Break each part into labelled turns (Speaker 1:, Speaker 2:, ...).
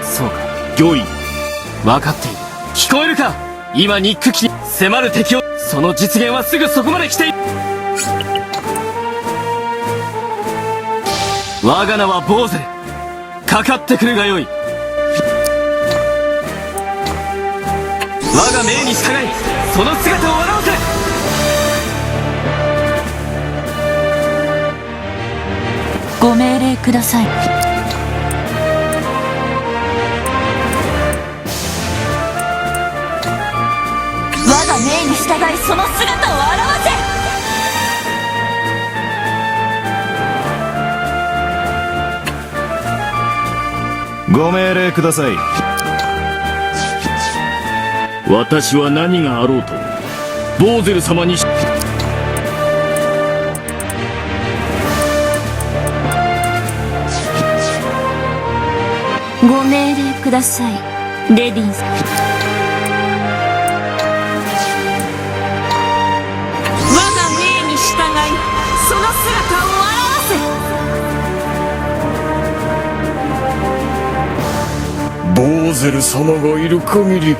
Speaker 1: そうか、御意。分かっている。聞こえるか。今ニック機に迫る敵を、その実現はすぐそこまで来ている。我が名はボーゼル。かかってくるがよい。我が命に従い、その姿を現せ。
Speaker 2: ご命令ください。我が命に従い、その姿を現せ。
Speaker 3: ご命令ください。
Speaker 1: 私は何があろうとボーゼル様に
Speaker 2: ご命令ください、レディンさん。我が命に従い、その姿を現せ。
Speaker 3: ボーゼル様がいる限り。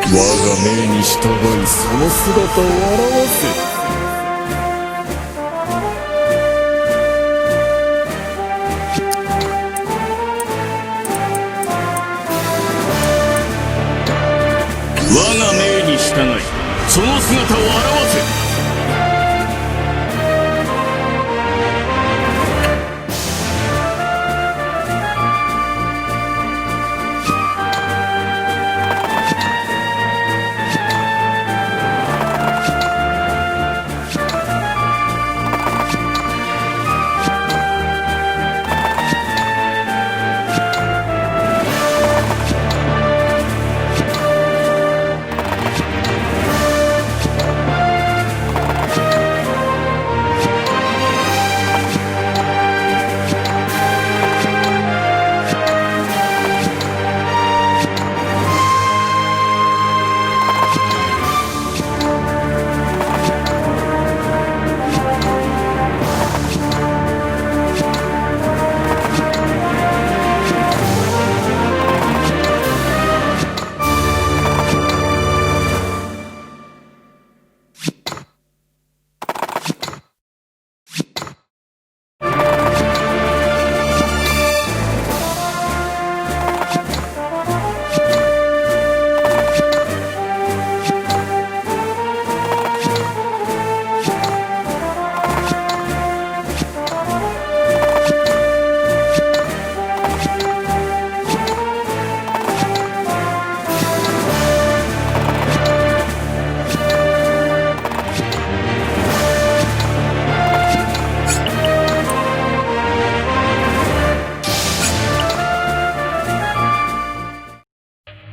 Speaker 3: 我が命に従い、その姿を現せ。
Speaker 1: 我が命に従い、その姿を現せ。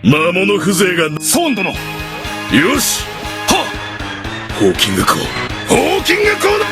Speaker 3: 魔物風情が。
Speaker 1: ソーン殿。
Speaker 3: よし。
Speaker 1: は
Speaker 3: っ。ホーキング校。ホーキング校だ。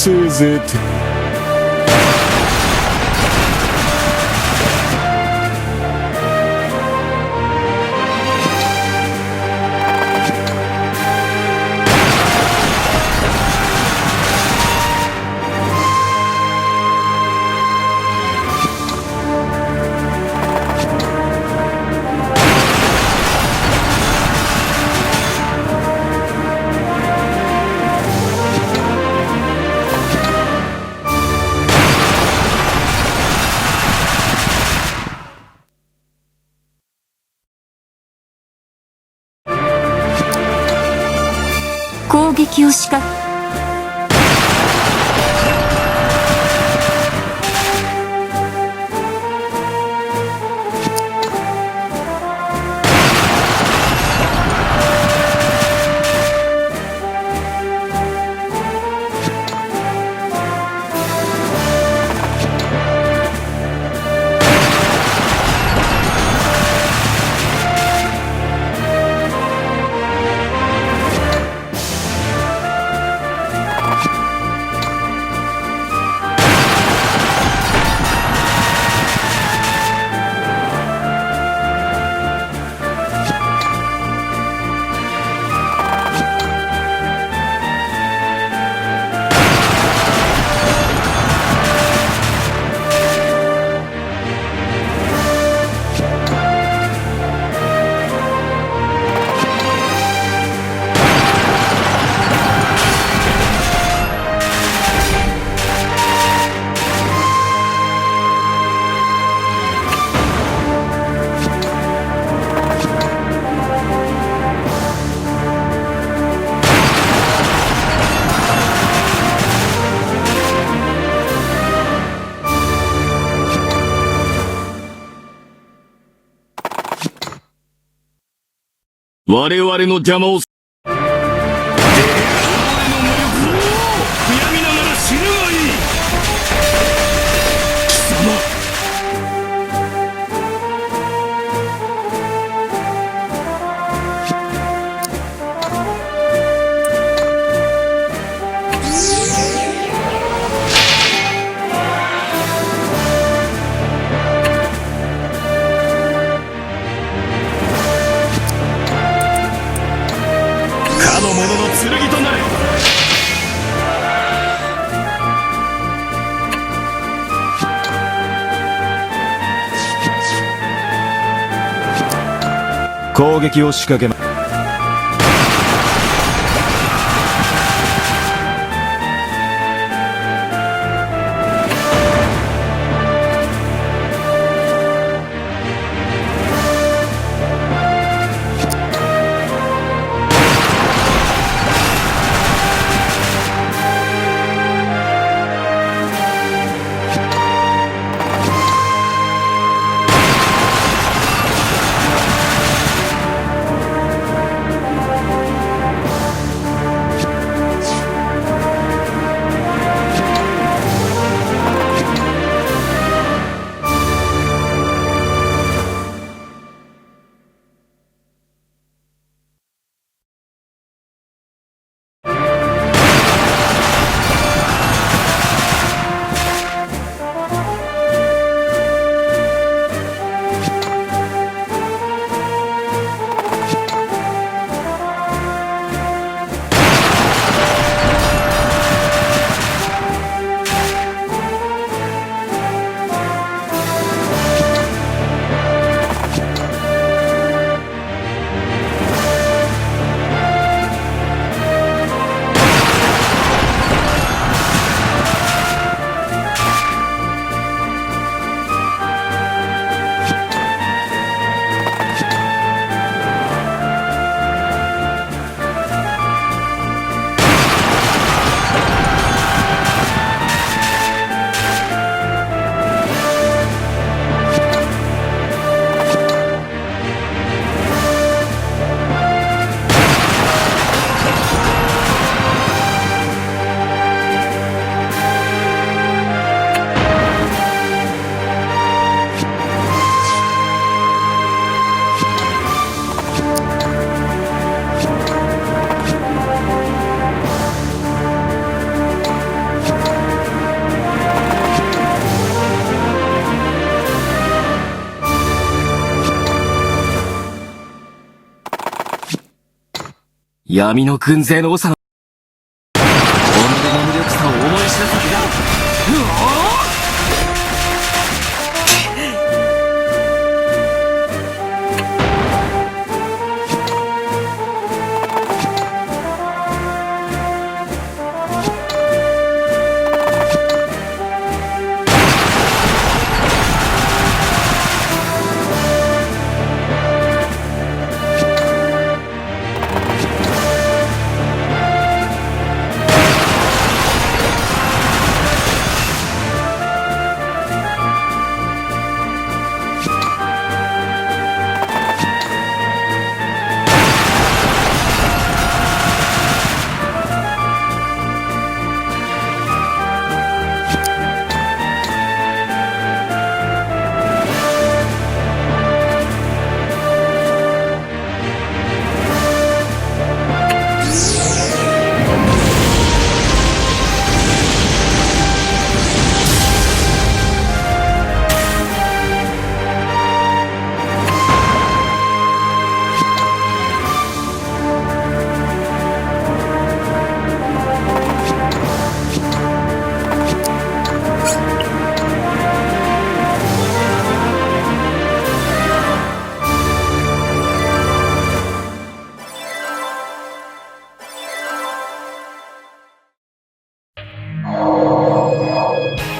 Speaker 3: せいぜいて
Speaker 2: 攻撃を仕掛け
Speaker 1: 我々の邪魔をす。我々の無力を悔やみながら死ぬがいい。貴様。かの者の剣となれ。
Speaker 3: 攻撃を仕掛けま
Speaker 1: 闇の軍勢の長の己の無力さを思い知らせてだ。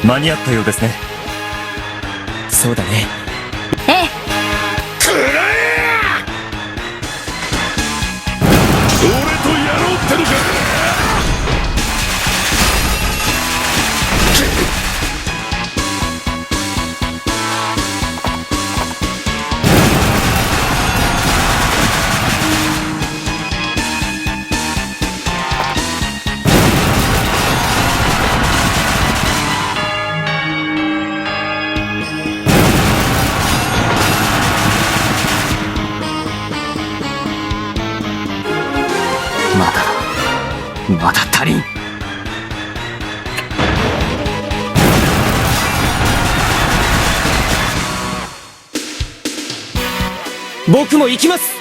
Speaker 3: 間に合ったようですね。
Speaker 4: そうだね。
Speaker 2: ええ。
Speaker 3: 俺とやろうってのか。
Speaker 1: まだ足りん。
Speaker 4: 僕も行きます。